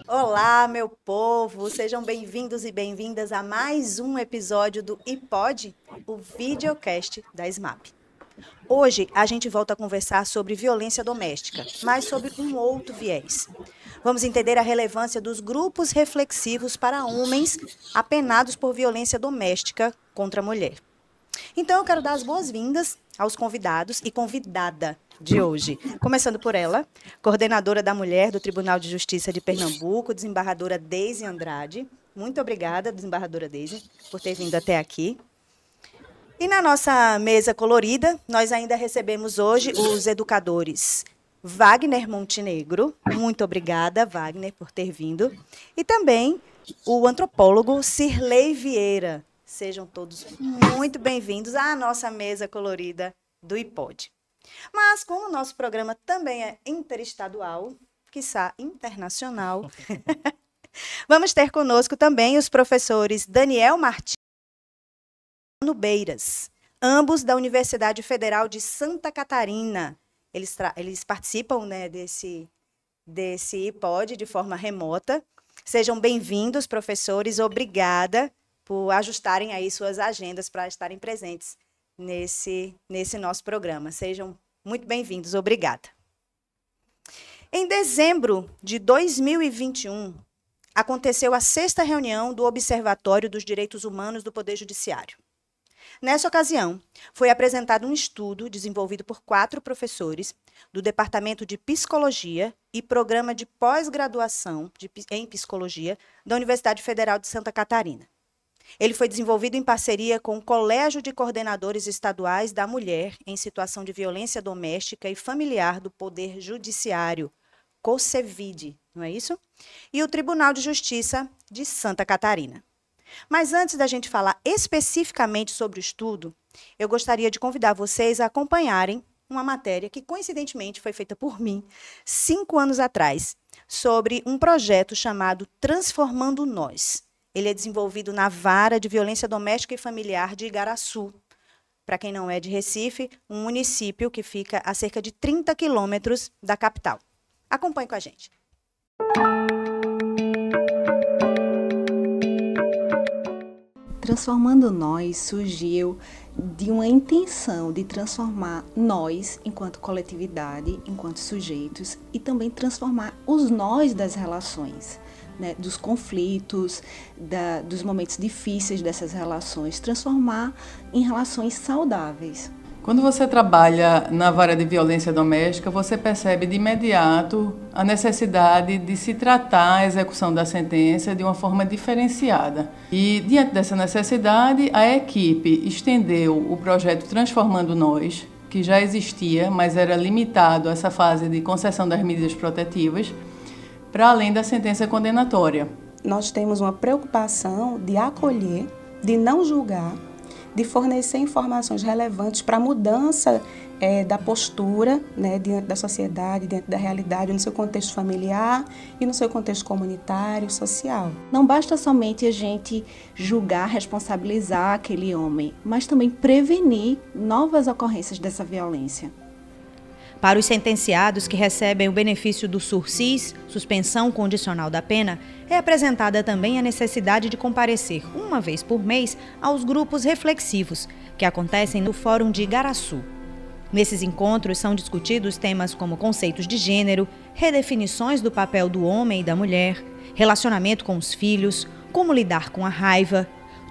Olá, meu povo! Sejam bem-vindos e bem-vindas a mais um episódio do iPod, o videocast da SMAP. Hoje a gente volta a conversar sobre violência doméstica, mas sobre um outro viés. Vamos entender a relevância dos grupos reflexivos para homens apenados por violência doméstica contra a mulher. Então, eu quero dar as boas-vindas aos convidados e convidada de hoje. Começando por ela, coordenadora da Mulher do Tribunal de Justiça de Pernambuco, desembargadora Deise Andrade. Muito obrigada, desembargadora Deise, por ter vindo até aqui. E na nossa mesa colorida, nós ainda recebemos hoje os educadores Wagner Montenegro. Muito obrigada, Wagner, por ter vindo. E também o antropólogo Cirlei Vieira. Sejam todos muito bem-vindos à nossa mesa colorida do iPod. Mas como o nosso programa também é interestadual, quiçá internacional, vamos ter conosco também os professores Daniel Martins e Mano Beiras, ambos da Universidade Federal de Santa Catarina. Eles participam, né, desse iPod de forma remota. Sejam bem-vindos, professores. Obrigada por ajustarem aí suas agendas para estarem presentes nesse nosso programa. Sejam muito bem-vindos. Obrigada. Em dezembro de 2021, aconteceu a 6ª reunião do Observatório dos Direitos Humanos do Poder Judiciário. Nessa ocasião, foi apresentado um estudo desenvolvido por 4 professores do Departamento de Psicologia e Programa de Pós-Graduação em Psicologia da Universidade Federal de Santa Catarina. Ele foi desenvolvido em parceria com o Colégio de Coordenadores Estaduais da Mulher em Situação de Violência Doméstica e Familiar do Poder Judiciário, COSEVID, não é isso? E o Tribunal de Justiça de Santa Catarina. Mas antes da gente falar especificamente sobre o estudo, eu gostaria de convidar vocês a acompanharem uma matéria que, coincidentemente, foi feita por mim 5 anos atrás, sobre um projeto chamado Transformando Nós. Ele é desenvolvido na Vara de Violência Doméstica e Familiar de Igaraçu. Para quem não é de Recife, um município que fica a cerca de 30 quilômetros da capital. Acompanhe com a gente. Transformando Nós surgiu de uma intenção de transformar nós enquanto coletividade, enquanto sujeitos, e também transformar os nós das relações, né, dos conflitos, dos momentos difíceis dessas relações, transformar em relações saudáveis. Quando você trabalha na vara de violência doméstica, você percebe de imediato a necessidade de se tratar a execução da sentença de uma forma diferenciada. E, diante dessa necessidade, a equipe estendeu o projeto Transformando Nós, que já existia, mas era limitado a essa fase de concessão das medidas protetivas, para além da sentença condenatória. Nós temos uma preocupação de acolher, de não julgar, de fornecer informações relevantes para a mudança da postura, né, diante da sociedade, diante da realidade, no seu contexto familiar e no seu contexto comunitário, social. Não basta somente a gente julgar, responsabilizar aquele homem, mas também prevenir novas ocorrências dessa violência. Para os sentenciados que recebem o benefício do SURSIS, suspensão condicional da pena, é apresentada também a necessidade de comparecer uma vez por mês aos grupos reflexivos, que acontecem no Fórum de Igaraçu. Nesses encontros são discutidos temas como conceitos de gênero, redefinições do papel do homem e da mulher, relacionamento com os filhos, como lidar com a raiva,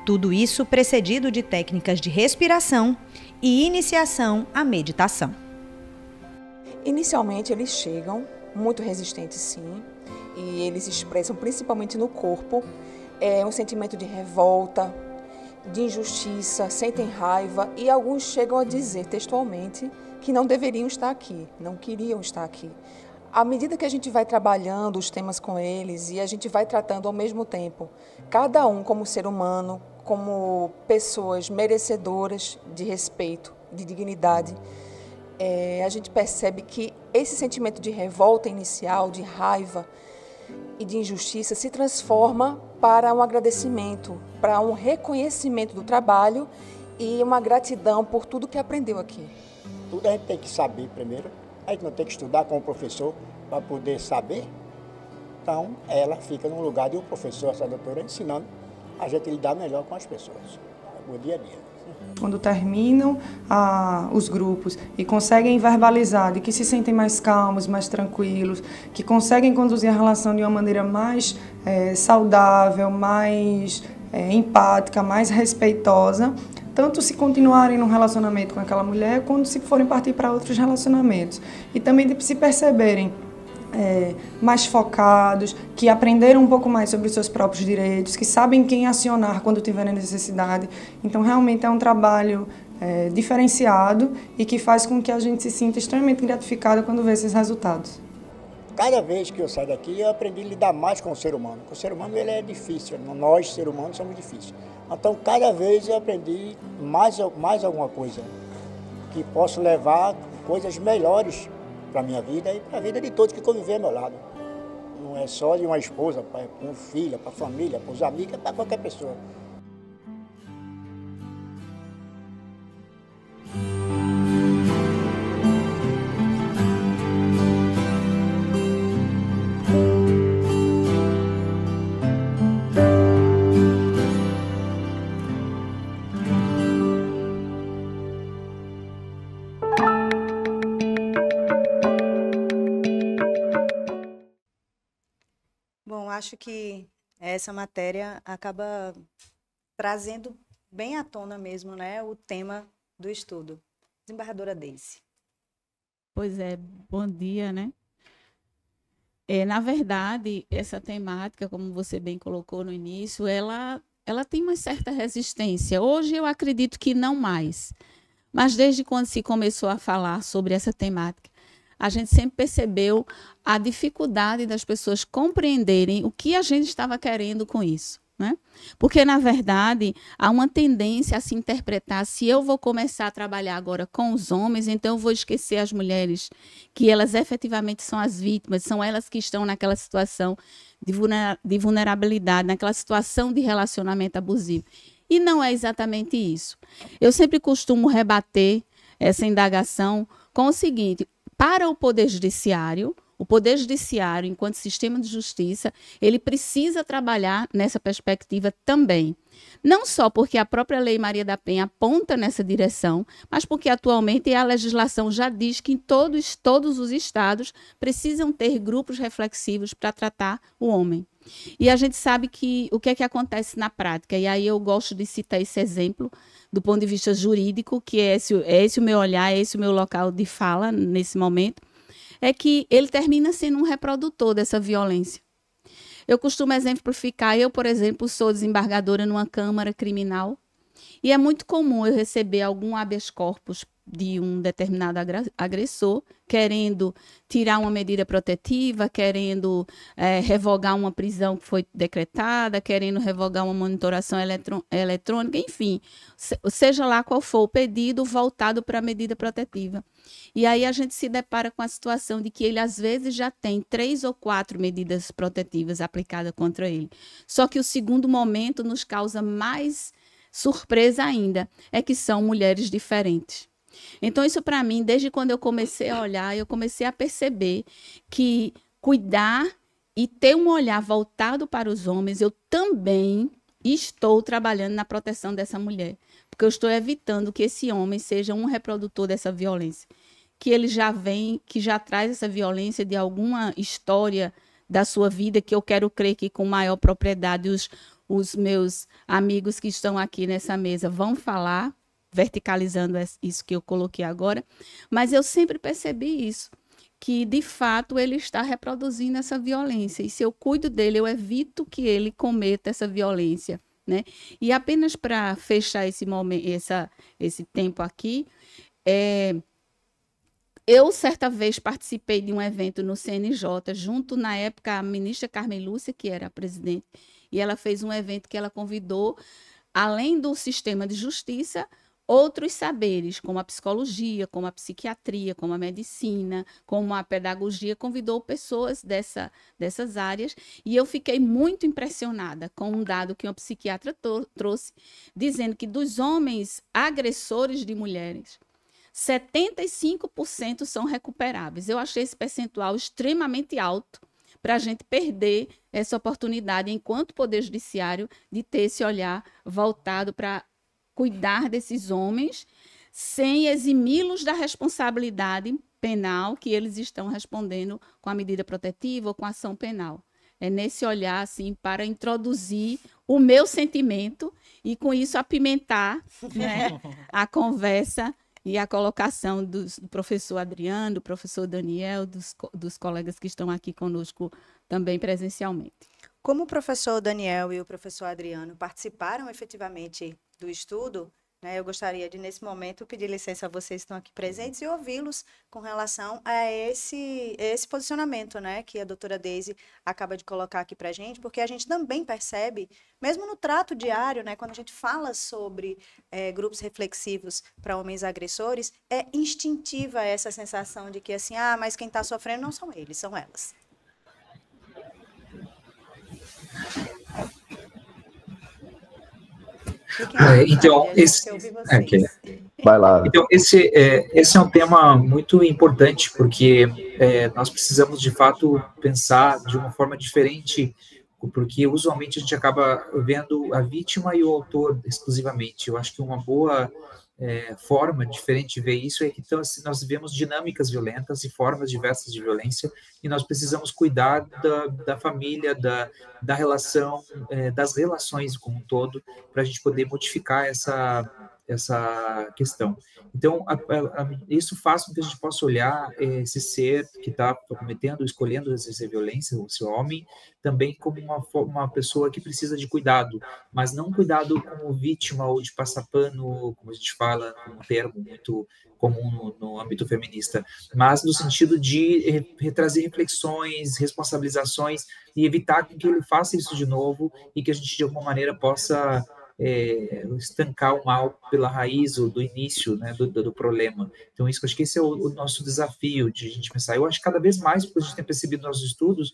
tudo isso precedido de técnicas de respiração e iniciação à meditação. Inicialmente, eles chegam muito resistentes, sim, e eles expressam principalmente no corpo um sentimento de revolta, de injustiça, sentem raiva, e alguns chegam a dizer textualmente que não deveriam estar aqui, não queriam estar aqui. À medida que a gente vai trabalhando os temas com eles e a gente vai tratando ao mesmo tempo, cada um como ser humano, como pessoas merecedoras de respeito, de dignidade, a gente percebe que esse sentimento de revolta inicial, de raiva e de injustiça se transforma para um agradecimento, para um reconhecimento do trabalho e uma gratidão por tudo que aprendeu aqui. Tudo a gente tem que saber primeiro A gente não tem que estudar com o professor para poder saber. Então, ela fica no lugar de um professor, essa doutora, ensinando a gente lidar melhor com as pessoas, no dia a dia. Quando terminam os grupos e conseguem verbalizar de que se sentem mais calmos, mais tranquilos, que conseguem conduzir a relação de uma maneira mais saudável, mais empática, mais respeitosa, tanto se continuarem num relacionamento com aquela mulher, quanto se forem partir para outros relacionamentos. E também de se perceberem mais focados, que aprenderam um pouco mais sobre os seus próprios direitos, que sabem quem acionar quando tiverem necessidade. Então, realmente é um trabalho diferenciado e que faz com que a gente se sinta extremamente gratificada quando vê esses resultados. Cada vez que eu saio daqui, eu aprendi a lidar mais com o ser humano. O ser humano ele é difícil, nós, seres humanos, somos difíceis. Então, cada vez eu aprendi mais alguma coisa, que posso levar coisas melhores para a minha vida e para a vida de todos que convivem ao meu lado. Não é só de uma esposa, para uma filha, para a família, para os amigos, é para qualquer pessoa. Bom, acho que essa matéria acaba trazendo bem à tona mesmo, né, o tema do estudo. Desembargadora Deise. Pois é, bom dia, né? Na verdade, essa temática, como você bem colocou no início, ela tem uma certa resistência. Hoje eu acredito que não mais. Mas desde quando se começou a falar sobre essa temática, a gente sempre percebeu a dificuldade das pessoas compreenderem o que a gente estava querendo com isso, né? Porque, na verdade, há uma tendência a se interpretar, se eu vou começar a trabalhar agora com os homens, então eu vou esquecer as mulheres, que elas efetivamente são as vítimas, são elas que estão naquela situação de vulnerabilidade, naquela situação de relacionamento abusivo. E não é exatamente isso. Eu sempre costumo rebater essa indagação com o seguinte: para o Poder Judiciário, enquanto sistema de justiça, ele precisa trabalhar nessa perspectiva também. Não só porque a própria Lei Maria da Penha aponta nessa direção, mas porque atualmente a legislação já diz que todos os estados precisam ter grupos reflexivos para tratar o homem. E a gente sabe que o que é que acontece na prática, e aí eu gosto de citar esse exemplo do ponto de vista jurídico, que é esse o meu olhar, é esse o meu local de fala nesse momento, é que ele termina sendo um reprodutor dessa violência. Eu costumo exemplificar, eu, por exemplo, sou desembargadora numa câmara criminal, e é muito comum eu receber algum habeas corpus de um determinado agressor, querendo tirar uma medida protetiva, querendo revogar uma prisão que foi decretada, querendo revogar uma monitoração eletrônica, enfim, seja lá qual for o pedido voltado para a medida protetiva. E aí a gente se depara com a situação de que ele, às vezes, já tem 3 ou 4 medidas protetivas aplicadas contra ele. Só que o segundo momento nos causa mais surpresa ainda, é que são mulheres diferentes. Então, isso para mim, desde quando eu comecei a olhar, eu comecei a perceber que cuidar e ter um olhar voltado para os homens, eu também estou trabalhando na proteção dessa mulher, porque eu estou evitando que esse homem seja um reprodutor dessa violência, que ele já vem, que já traz essa violência de alguma história da sua vida, que eu quero crer que com maior propriedade os meus amigos que estão aqui nessa mesa vão falar, verticalizando isso que eu coloquei agora, mas eu sempre percebi isso, que de fato ele está reproduzindo essa violência, e se eu cuido dele, eu evito que ele cometa essa violência, né? E apenas para fechar esse momento, esse tempo aqui, eu certa vez participei de um evento no CNJ, junto na época a ministra Carmen Lúcia, que era a presidente, e ela fez um evento que ela convidou, além do sistema de justiça, outros saberes, como a psicologia, como a psiquiatria, como a medicina, como a pedagogia, convidou pessoas dessas áreas, e eu fiquei muito impressionada com um dado que uma psiquiatra trouxe, dizendo que dos homens agressores de mulheres, 75% são recuperáveis. Eu achei esse percentual extremamente alto para a gente perder essa oportunidade, enquanto Poder Judiciário, de ter esse olhar voltado para cuidar desses homens, sem eximi-los da responsabilidade penal que eles estão respondendo com a medida protetiva ou com a ação penal. É nesse olhar, assim, para introduzir o meu sentimento e, com isso, apimentar, né, a conversa e a colocação do professor Adriano, do professor Daniel, dos colegas que estão aqui conosco também presencialmente. Como o professor Daniel e o professor Adriano participaram efetivamente do estudo, né, eu gostaria de, nesse momento, pedir licença a vocês que estão aqui presentes e ouvi-los com relação a esse posicionamento, né, que a doutora Deise acaba de colocar aqui para a gente, porque a gente também percebe, mesmo no trato diário, né, quando a gente fala sobre grupos reflexivos para homens agressores, é instintiva essa sensação de que, assim, mas quem está sofrendo não são eles, são elas. Então, vai lá. Então, esse é um tema muito importante, porque nós precisamos, de fato, pensar de uma forma diferente, porque usualmente a gente acaba vendo a vítima e o autor exclusivamente. Eu acho que uma boa forma diferente de ver isso é que, então, assim, nós vivemos dinâmicas violentas e formas diversas de violência, e nós precisamos cuidar da família, da relação, das relações como um todo, para a gente poder modificar essa questão. Então, isso faz com que a gente possa olhar esse ser que está cometendo, escolhendo exercer violência, o seu homem, também como uma pessoa que precisa de cuidado, mas não cuidado como vítima ou de passar pano, como a gente fala, um termo muito comum no âmbito feminista, mas no sentido de trazer reflexões, responsabilizações e evitar que ele faça isso de novo e que a gente, de alguma maneira, possa estancar o mal pela raiz ou do início, né, do problema. Então, isso, acho que esse é o nosso desafio de a gente pensar. Eu acho que cada vez mais, porque a gente tem percebido nos nossos estudos,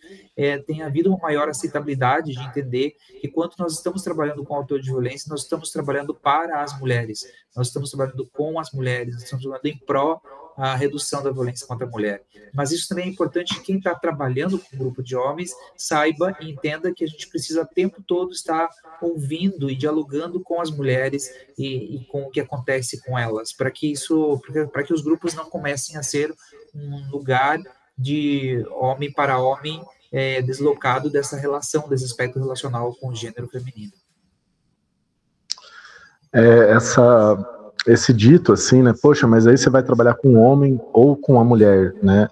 tem havido uma maior aceitabilidade de entender que quando nós estamos trabalhando com autor de violência, nós estamos trabalhando para as mulheres, nós estamos trabalhando com as mulheres, nós estamos trabalhando em pró a redução da violência contra a mulher. Mas isso também é importante que quem está trabalhando com um grupo de homens saiba e entenda que a gente precisa o tempo todo estar ouvindo e dialogando com as mulheres e com o que acontece com elas, para que os grupos não comecem a ser um lugar de homem para homem deslocado dessa relação, desse aspecto relacional com o gênero feminino. Esse dito assim, né, poxa, mas aí você vai trabalhar com um homem ou com a mulher, né,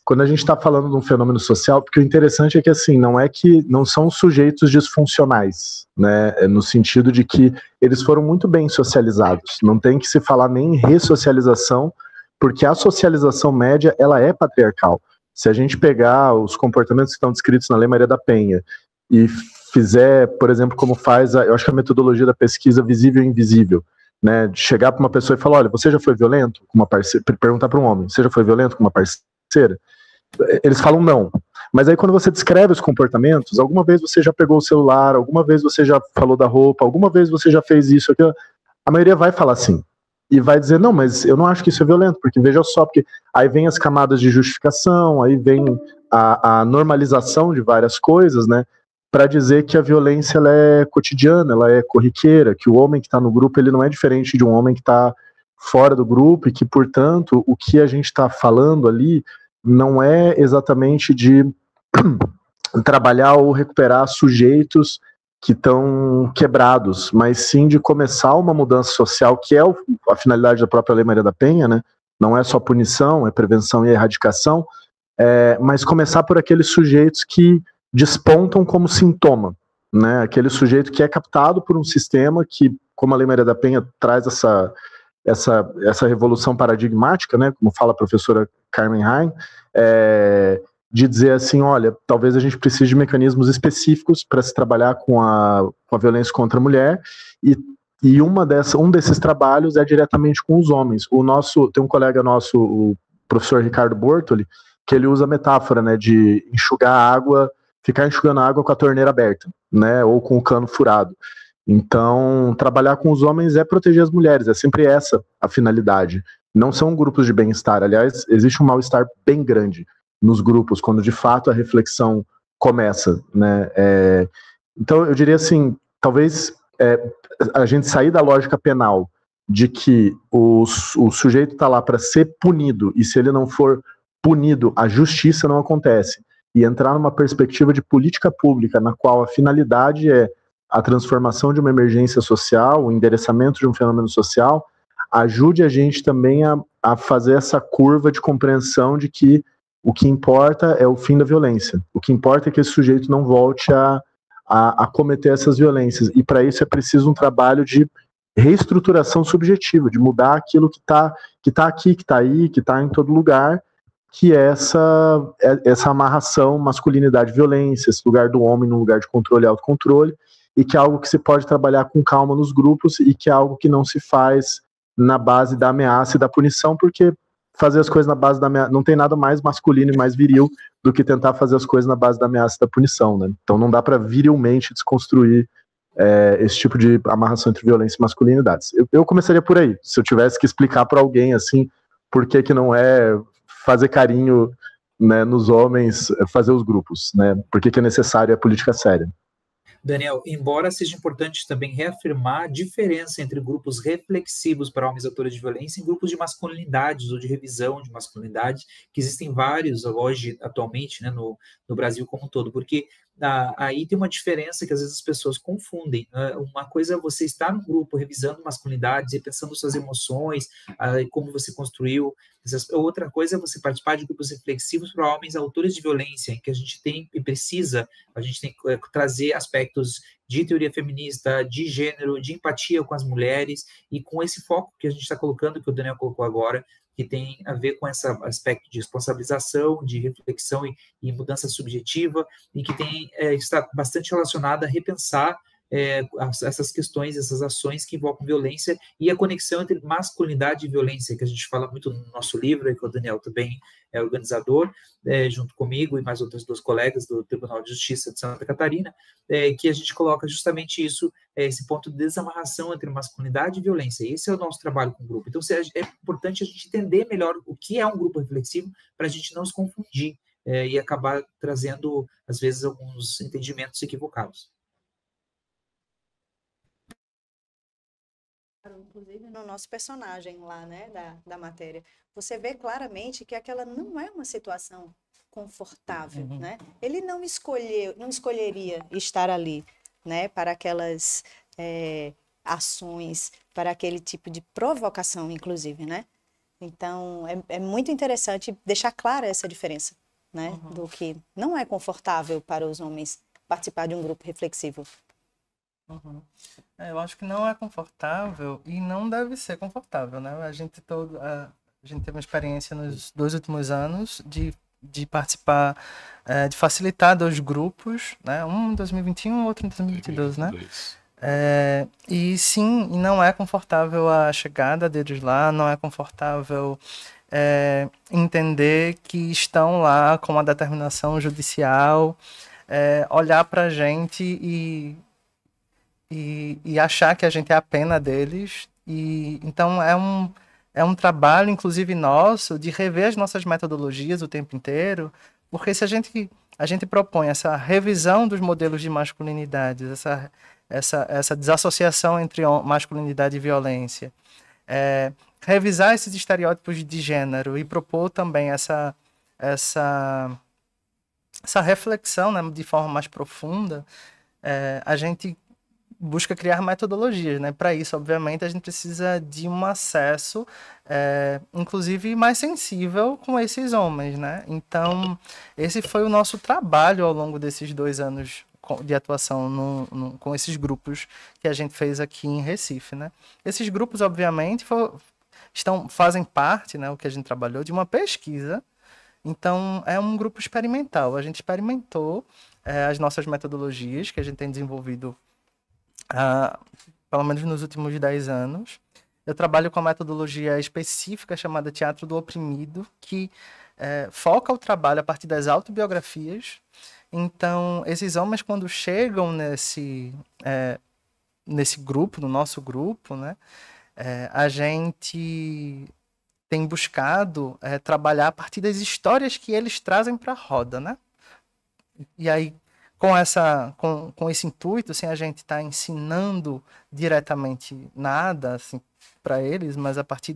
quando a gente está falando de um fenômeno social, porque o interessante é que, assim, não são sujeitos disfuncionais, né, no sentido de que eles foram muito bem socializados, não tem que se falar nem em ressocialização, porque a socialização média, ela é patriarcal. Se a gente pegar os comportamentos que estão descritos na Lei Maria da Penha e fizer, por exemplo, como faz, eu acho que a metodologia da pesquisa visível e invisível, né, de chegar para uma pessoa e falar, olha, você já foi violento com uma parceira, perguntar para um homem, você já foi violento com uma parceira? Eles falam não, mas aí quando você descreve os comportamentos, alguma vez você já pegou o celular, alguma vez você já falou da roupa, alguma vez você já fez isso, aquilo, a maioria vai falar sim, e vai dizer, não, mas eu não acho que isso é violento, porque veja só, porque aí vem as camadas de justificação, aí vem a normalização de várias coisas, né, para dizer que a violência ela é cotidiana, ela é corriqueira, que o homem que está no grupo ele não é diferente de um homem que está fora do grupo e que, portanto, o que a gente está falando ali não é exatamente de trabalhar ou recuperar sujeitos que estão quebrados, mas sim de começar uma mudança social, que é a finalidade da própria Lei Maria da Penha, né? Não é só punição, é prevenção e erradicação, mas começar por aqueles sujeitos que despontam como sintoma, né? Aquele sujeito que é captado por um sistema que, como a Lei Maria da Penha traz essa revolução paradigmática, né? Como fala a professora Carmen Heim, de dizer assim, olha, talvez a gente precise de mecanismos específicos para se trabalhar com a violência contra a mulher, e um desses trabalhos é diretamente com os homens. Tem um colega nosso, o professor Ricardo Bortoli, que ele usa a metáfora, né, de enxugar a água, ficar enxugando a água com a torneira aberta, né, ou com o cano furado. Então, trabalhar com os homens é proteger as mulheres, é sempre essa a finalidade. Não são grupos de bem-estar, aliás, existe um mal-estar bem grande nos grupos, quando de fato a reflexão começa, né? Então, eu diria assim, talvez a gente sair da lógica penal de que o sujeito está lá para ser punido, e se ele não for punido, a justiça não acontece, e entrar numa perspectiva de política pública, na qual a finalidade é a transformação de uma emergência social, o endereçamento de um fenômeno social, ajude a gente também a fazer essa curva de compreensão de que o que importa é o fim da violência. O que importa é que esse sujeito não volte a cometer essas violências. E para isso é preciso um trabalho de reestruturação subjetiva, de mudar aquilo que tá aqui, que está aí, que está em todo lugar, que é essa amarração masculinidade-violência, esse lugar do homem no lugar de controle e autocontrole, e que é algo que se pode trabalhar com calma nos grupos e que é algo que não se faz na base da ameaça e da punição, porque fazer as coisas na base da ameaça, não tem nada mais masculino e mais viril do que tentar fazer as coisas na base da ameaça e da punição, né? Então não dá para virilmente desconstruir esse tipo de amarração entre violência e masculinidades. Eu começaria por aí, se eu tivesse que explicar para alguém, assim, por que não é fazer carinho, né, nos homens, fazer os grupos, né? Por que é necessário a política séria. Daniel, embora seja importante também reafirmar a diferença entre grupos reflexivos para homens autores de violência e grupos de masculinidades ou de revisão de masculinidade, que existem vários hoje, atualmente, né, no Brasil como um todo, porque aí tem uma diferença que às vezes as pessoas confundem. Uma coisa é você estar num grupo revisando masculinidades e pensando suas emoções, como você construiu. Outra coisa é você participar de grupos reflexivos para homens autores de violência, em que a gente tem e precisa, a gente tem que trazer aspectos de teoria feminista, de gênero, de empatia com as mulheres, e com esse foco que a gente está colocando, que o Daniel colocou agora, que tem a ver com esse aspecto de responsabilização, de reflexão e mudança subjetiva, e que está bastante relacionada a repensar essas questões, essas ações que envolvem violência e a conexão entre masculinidade e violência, que a gente fala muito no nosso livro, que o Daniel também é organizador, junto comigo e mais outras duas colegas do Tribunal de Justiça de Santa Catarina, que a gente coloca justamente isso, esse ponto de desamarração entre masculinidade e violência. Esse é o nosso trabalho com o grupo. Então, é importante a gente entender melhor o que é um grupo reflexivo para a gente não se confundir e acabar trazendo, às vezes, alguns entendimentos equivocados. Inclusive no nosso personagem lá, né, da matéria, você vê claramente que aquela não é uma situação confortável, né? Ele não escolheria estar ali, né, para aquelas ações, para aquele tipo de provocação, inclusive, né? Então é muito interessante deixar clara essa diferença, né, do que não é confortável para os homens participar de um grupo reflexivo. Eu acho que não é confortável e não deve ser confortável, né? A gente teve uma experiência nos 2 últimos anos de participar, de facilitar 2 grupos, né? Um em 2021 e outro em 2022, né? E sim, não é confortável a chegada deles lá, não é confortável entender que estão lá com uma determinação judicial, olhar pra gente e achar que a gente é a pena deles. Então é um trabalho, inclusive nosso, de rever as nossas metodologias o tempo inteiro, porque se a gente propõe essa revisão dos modelos de masculinidades, essa desassociação entre masculinidade e violência, revisar esses estereótipos de gênero e propor também essa reflexão, né, de forma mais profunda, a gente busca criar metodologias, né? Para isso, obviamente, a gente precisa de um acesso, inclusive, mais sensível com esses homens, né? Então, esse foi o nosso trabalho ao longo desses 2 anos de atuação com esses grupos que a gente fez aqui em Recife, né? Esses grupos, obviamente, fazem parte, né, o que a gente trabalhou, de uma pesquisa. Então, é um grupo experimental. A gente experimentou as nossas metodologias que a gente tem desenvolvido pelo menos nos últimos 10 anos. Eu trabalho com uma metodologia específica chamada Teatro do Oprimido, que foca o trabalho a partir das autobiografias. Então, esses homens, quando chegam nesse grupo, no nosso grupo, né, a gente tem buscado trabalhar a partir das histórias que eles trazem para a roda, né? E aí, com esse intuito, assim, a gente está ensinando diretamente nada, assim, para eles, mas a partir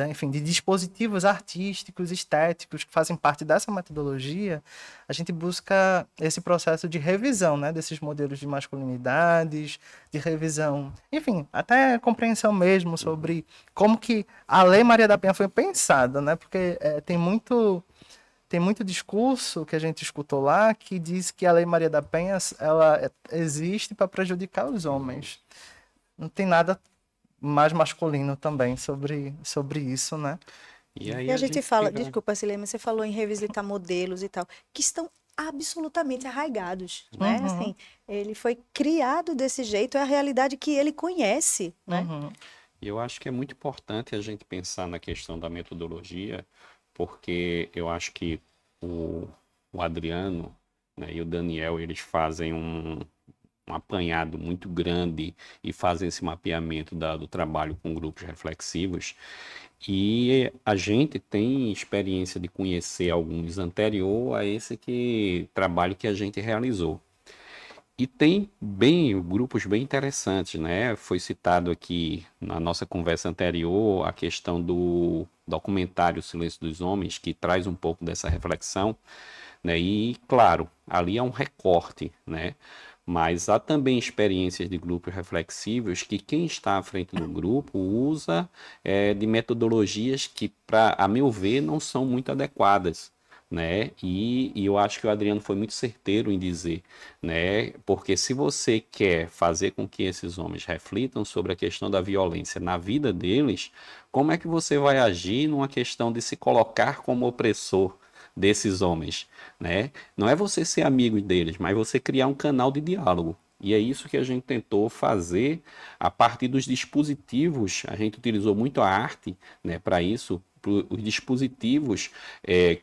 enfim, de dispositivos artísticos, estéticos, que fazem parte dessa metodologia, a gente busca esse processo de revisão, né, desses modelos de masculinidades, de revisão, enfim, até compreensão mesmo sobre como que a Lei Maria da Penha foi pensada, né, porque tem muito discurso que a gente escutou lá que diz que a Lei Maria da Penha ela existe para prejudicar os homens. Não tem nada mais masculino também sobre isso, né? E aí a gente fala, desculpa, Silema, você falou em revisitar modelos e tal, que estão absolutamente arraigados, né? Assim, ele foi criado desse jeito, é a realidade que ele conhece, né? E eu acho que é muito importante a gente pensar na questão da metodologia, porque eu acho que o Adriano, né, e o Daniel, eles fazem um apanhado muito grande e fazem esse mapeamento do trabalho com grupos reflexivos. E a gente tem experiência de conhecer alguns anterior a esse trabalho que a gente realizou. E tem grupos bem interessantes, né? Foi citado aqui na nossa conversa anterior a questão do documentário Silêncio dos Homens, que traz um pouco dessa reflexão, né? E, claro, ali é um recorte, né? Mas há também experiências de grupos reflexivos que quem está à frente do grupo usa de metodologias que, a meu ver, não são muito adequadas, né? E eu acho que o Adriano foi muito certeiro em dizer, né? Porque se você quer fazer com que esses homens reflitam sobre a questão da violência na vida deles, como é que você vai agir numa questão de se colocar como opressor desses homens, né? Não é você ser amigo deles, mas você criar um canal de diálogo. E é isso que a gente tentou fazer a partir dos dispositivos. A gente utilizou muito a arte, né, para isso, os dispositivos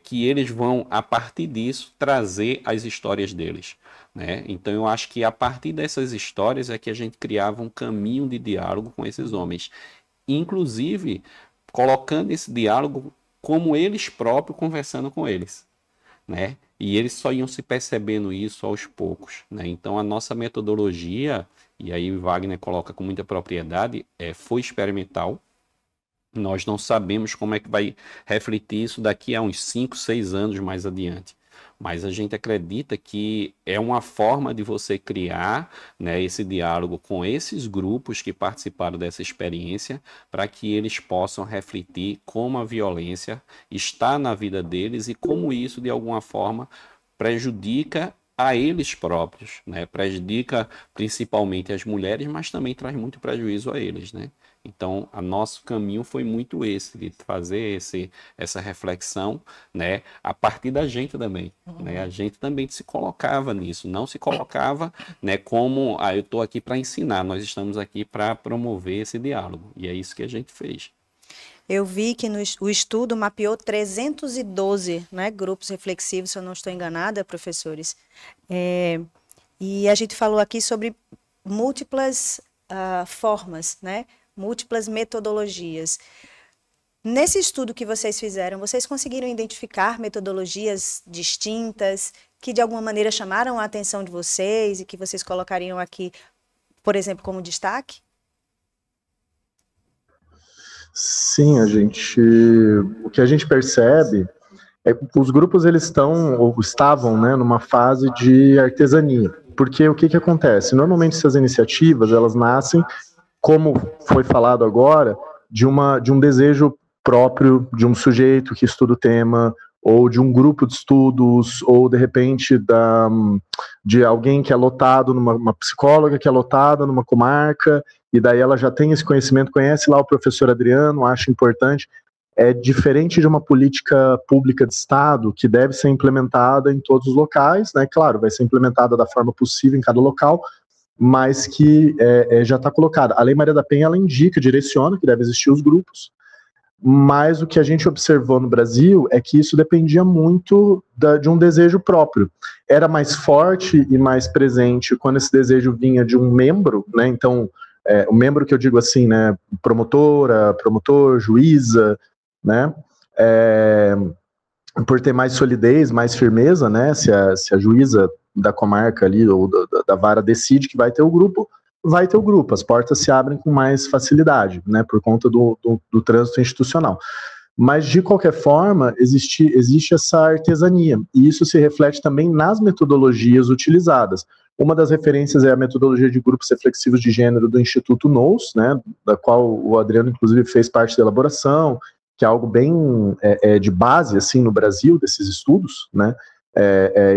que eles vão, a partir disso, trazer as histórias deles, né? Então eu acho que a partir dessas histórias é que a gente criava um caminho de diálogo com esses homens, inclusive colocando esse diálogo como eles próprios conversando com eles, né? E eles só iam se percebendo isso aos poucos, né? Então a nossa metodologia, e aí Wagner coloca com muita propriedade, foi experimental. Nós não sabemos como é que vai refletir isso daqui a uns 5, 6 anos mais adiante. Mas a gente acredita que é uma forma de você criar, né, esse diálogo com esses grupos que participaram dessa experiência, para que eles possam refletir como a violência está na vida deles e como isso, de alguma forma, prejudica a eles próprios, né? Prejudica principalmente as mulheres, mas também traz muito prejuízo a eles, né? Então, o nosso caminho foi muito esse, de fazer essa reflexão, né, a partir da gente também, né? A gente também se colocava nisso, não se colocava, né, como, eu estou aqui para ensinar, nós estamos aqui para promover esse diálogo, e é isso que a gente fez. Eu vi que o estudo mapeou 312, né, grupos reflexivos, se eu não estou enganada, professores. E a gente falou aqui sobre múltiplas formas, né, múltiplas metodologias. Nesse estudo que vocês fizeram, vocês conseguiram identificar metodologias distintas que de alguma maneira chamaram a atenção de vocês e que vocês colocariam aqui, por exemplo, como destaque? Sim, o que a gente percebe é que os grupos eles estavam, né, numa fase de artesania, porque o que acontece? Normalmente essas iniciativas elas nascem, como foi falado agora, de um desejo próprio de um sujeito que estuda o tema, ou de um grupo de estudos, ou de repente de alguém que é lotado, uma psicóloga que é lotada numa comarca, e daí ela já tem esse conhecimento, conhece lá o professor Adriano, acha importante. É diferente de uma política pública de Estado que deve ser implementada em todos os locais, né? Claro, vai ser implementada da forma possível em cada local, mas que já está colocada. A Lei Maria da Penha, ela indica, direciona que deve existir os grupos, mas o que a gente observou no Brasil é que isso dependia muito de um desejo próprio. Era mais forte e mais presente quando esse desejo vinha de um membro, né? Então, o membro que eu digo assim, né? Promotora, promotor, juíza, né? Por ter mais solidez, mais firmeza, né? Se a juíza da comarca ali, ou da vara decide que vai ter o grupo, vai ter o grupo, as portas se abrem com mais facilidade, né, por conta do trânsito institucional. Mas, de qualquer forma, existe essa artesania, e isso se reflete também nas metodologias utilizadas. Uma das referências é a metodologia de grupos reflexivos de gênero do Instituto Nous, né, da qual o Adriano, inclusive, fez parte da elaboração, que é algo bem de base, assim, no Brasil, desses estudos, né,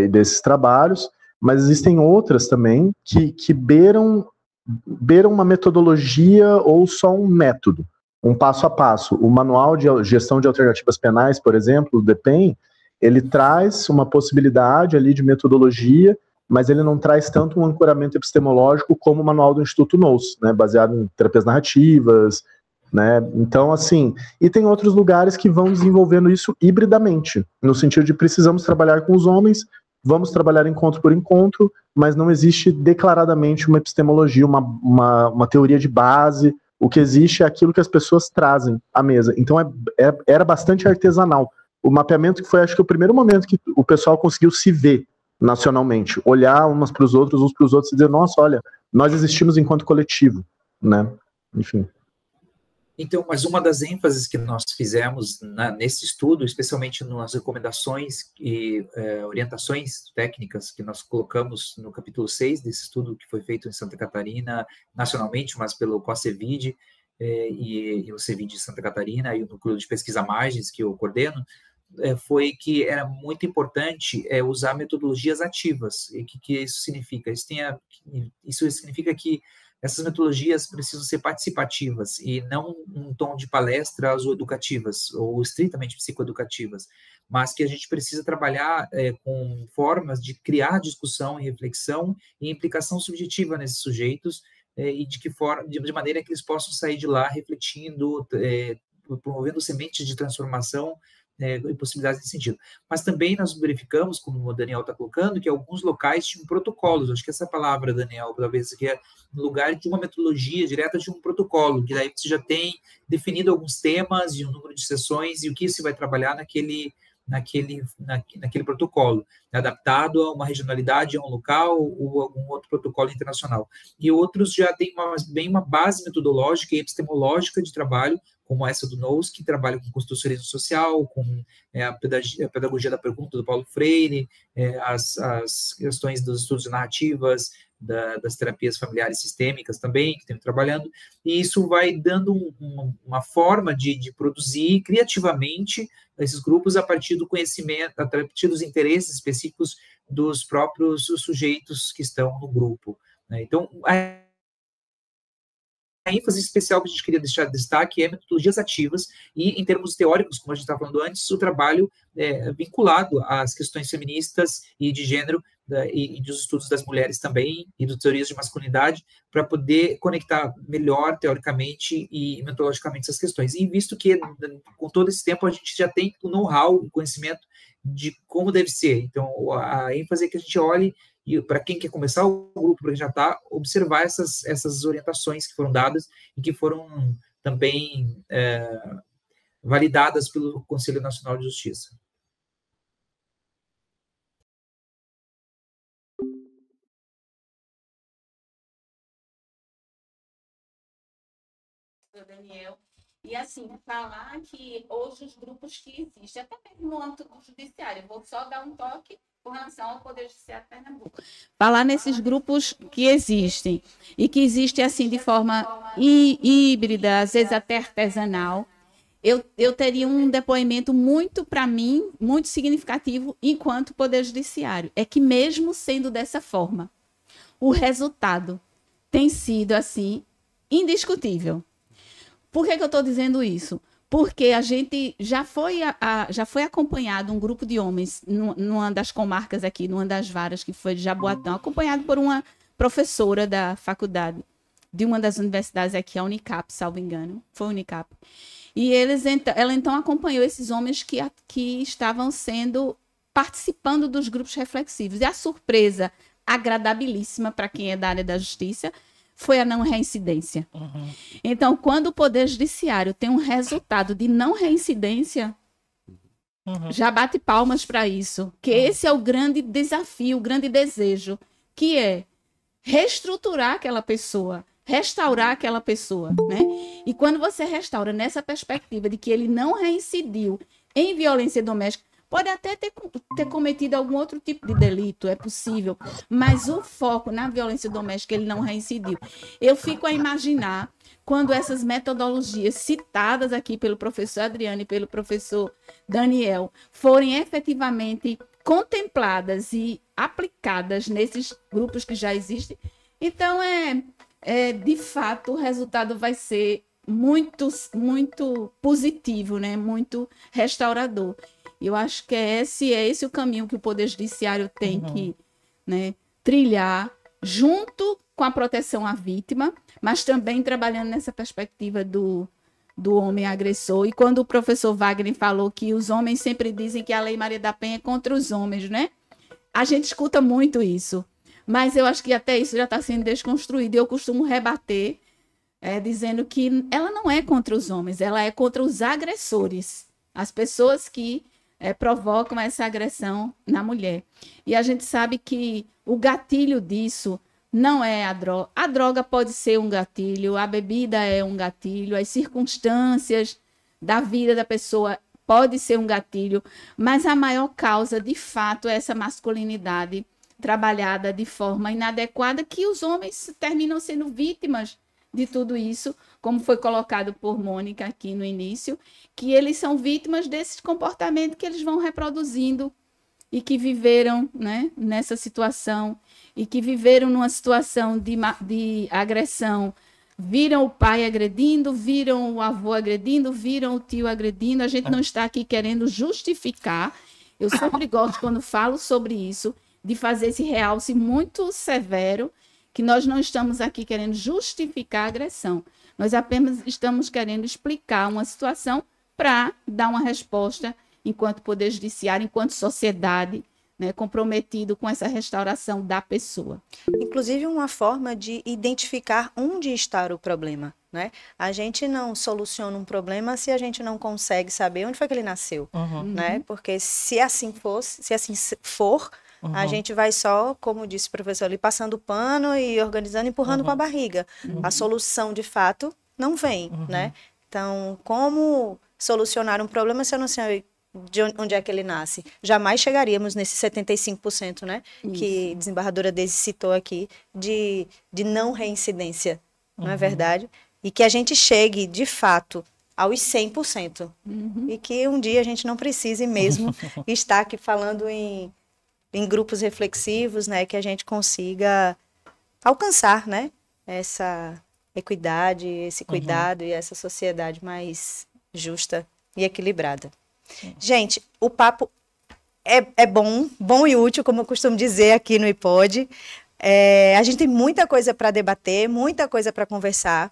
e desses trabalhos, mas existem outras também que beiram uma metodologia ou só um método, um passo a passo. O Manual de Gestão de Alternativas Penais, por exemplo, o DEPEN, ele traz uma possibilidade ali de metodologia, mas ele não traz tanto um ancoramento epistemológico como o Manual do Instituto Nous, né, baseado em terapias narrativas, né, então assim, e tem outros lugares que vão desenvolvendo isso hibridamente, no sentido de precisamos trabalhar com os homens, vamos trabalhar encontro por encontro, mas não existe declaradamente uma epistemologia, uma teoria de base. O que existe é aquilo que as pessoas trazem à mesa. Então era bastante artesanal. O mapeamento que foi, acho que, o primeiro momento que o pessoal conseguiu se ver nacionalmente, olhar uns para os outros e dizer, nossa, olha, nós existimos enquanto coletivo, né? Enfim. Então, mas uma das ênfases que nós fizemos nesse estudo, especialmente nas recomendações e orientações técnicas que nós colocamos no capítulo 6 desse estudo que foi feito em Santa Catarina, nacionalmente, mas pelo COCEVID e o CEVID de Santa Catarina e o Núcleo de Pesquisa Margens, que eu coordeno, foi que era muito importante usar metodologias ativas. E o que isso significa? Isso significa que essas metodologias precisam ser participativas e não um tom de palestras ou educativas, ou estritamente psicoeducativas, mas que a gente precisa trabalhar com formas de criar discussão e reflexão e implicação subjetiva nesses sujeitos e de maneira que eles possam sair de lá refletindo, promovendo sementes de transformação e possibilidades nesse sentido. Mas também nós verificamos, como o Daniel está colocando, que alguns locais tinham protocolos. Acho que essa palavra, Daniel, talvez que é no lugar de uma metodologia direta de um protocolo, que daí você já tem definido alguns temas e um número de sessões e o que se vai trabalhar naquele protocolo, adaptado a uma regionalidade, a um local ou algum outro protocolo internacional. E outros já têm uma base metodológica e epistemológica de trabalho, como essa do Nous, que trabalha com construcionismo social, com a pedagogia da pergunta do Paulo Freire, as questões dos estudos de narrativas, das terapias familiares sistêmicas também, que estamos trabalhando, e isso vai dando uma forma de produzir criativamente esses grupos a partir do conhecimento, a partir dos interesses específicos dos próprios sujeitos que estão no grupo, né? Então, a ênfase especial que a gente queria deixar de destaque é metodologias ativas e, em termos teóricos, como a gente estava falando antes, o trabalho vinculado às questões feministas e de gênero e dos estudos das mulheres também e das teorias de masculinidade para poder conectar melhor, teoricamente e metodologicamente essas questões. E visto que, com todo esse tempo, a gente já tem o know-how, o conhecimento de como deve ser. Então, a ênfase é que a gente olhe e para quem quer começar o grupo, para quem já está, observar essas orientações que foram dadas e que foram também validadas pelo Conselho Nacional de Justiça. Daniel, e assim, falar que hoje os grupos que existem, até mesmo no âmbito do judiciário, eu vou só dar um toque com relação ao Poder Judiciário de Pernambuco. Falar nesses grupos que existem, e que existem assim de forma híbrida, às vezes até artesanal, eu teria um depoimento muito, para mim, muito significativo enquanto Poder Judiciário. É que mesmo sendo dessa forma, o resultado tem sido assim, indiscutível. Por que eu estou dizendo isso? Porque a gente já foi acompanhado um grupo de homens numa das comarcas aqui, numa das varas que foi de Jaboatão, acompanhado por uma professora da faculdade, de uma das universidades aqui, a Unicap, salvo engano, foi a Unicap, E ela então acompanhou esses homens que estavam participando dos grupos reflexivos. E a surpresa agradabilíssima para quem é da área da justiça foi a não reincidência. Então, quando o Poder Judiciário tem um resultado de não reincidência, já bate palmas para isso, que esse é o grande desafio, o grande desejo, que é reestruturar aquela pessoa, restaurar aquela pessoa, né? E quando você restaura nessa perspectiva de que ele não reincidiu em violência doméstica, pode até ter cometido algum outro tipo de delito, é possível, mas o foco na violência doméstica, ele não reincidiu. Eu fico a imaginar quando essas metodologias citadas aqui pelo professor Adriano e pelo professor Daniel forem efetivamente contempladas e aplicadas nesses grupos que já existem, então de fato o resultado vai ser muito, muito positivo, né? Muito restaurador. Eu acho que é esse o caminho que o Poder Judiciário tem que, né, trilhar, junto com a proteção à vítima, mas também trabalhando nessa perspectiva do homem agressor. E quando o professor Wagner falou que os homens sempre dizem que a Lei Maria da Penha é contra os homens, né? A gente escuta muito isso, mas eu acho que até isso já está sendo desconstruído. Eu costumo rebater, dizendo que ela não é contra os homens, ela é contra os agressores, as pessoas que provocam essa agressão na mulher. E a gente sabe que o gatilho disso não é a droga. A droga pode ser um gatilho, a bebida é um gatilho, as circunstâncias da vida da pessoa pode ser um gatilho, mas a maior causa, de fato, é essa masculinidade trabalhada de forma inadequada, que os homens terminam sendo vítimas de tudo isso, como foi colocado por Mônica aqui no início, que eles são vítimas desse comportamento que eles vão reproduzindo e que viveram, né, nessa situação, e que viveram numa situação de agressão. Viram o pai agredindo, viram o avô agredindo, viram o tio agredindo. A gente não está aqui querendo justificar. Eu sempre gosto, quando falo sobre isso, de fazer esse realce muito severo, que nós não estamos aqui querendo justificar a agressão. Nós apenas estamos querendo explicar uma situação para dar uma resposta enquanto Poder Judiciário, enquanto sociedade, né, comprometido com essa restauração da pessoa. Inclusive uma forma de identificar onde está o problema, né? A gente não soluciona um problema se a gente não consegue saber onde foi que ele nasceu, né? Porque se assim for, a gente vai só, como disse o professor ali, passando pano e organizando, empurrando com a barriga. A solução, de fato, não vem, né? Então, como solucionar um problema se eu não sei de onde é que ele nasce? Jamais chegaríamos nesse 75%, né? Isso. Que a desembargadora Deise citou aqui, de não reincidência, não é verdade? E que a gente chegue, de fato, aos 100%. E que um dia a gente não precise mesmo estar aqui falando em grupos reflexivos, né, que a gente consiga alcançar, né, essa equidade, esse cuidado e essa sociedade mais justa e equilibrada. Gente, o papo é bom e útil, como eu costumo dizer aqui no IPOD. A gente tem muita coisa para debater, muita coisa para conversar.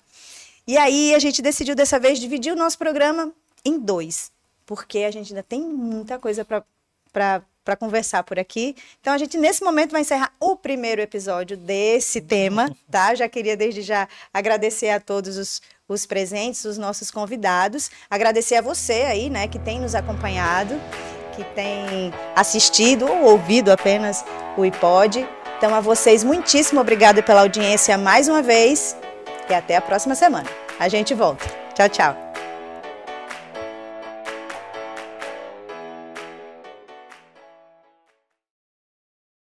E aí a gente decidiu dessa vez dividir o nosso programa em 2, porque a gente ainda tem muita coisa para conversar por aqui. Então, a gente, nesse momento, vai encerrar o primeiro episódio desse tema, tá? Já queria, desde já, agradecer a todos os presentes, os nossos convidados. Agradecer a você aí, né, que tem nos acompanhado, que tem assistido ou ouvido apenas o IPOD. Então, a vocês, muitíssimo obrigada pela audiência mais uma vez e até a próxima semana. A gente volta. Tchau, tchau.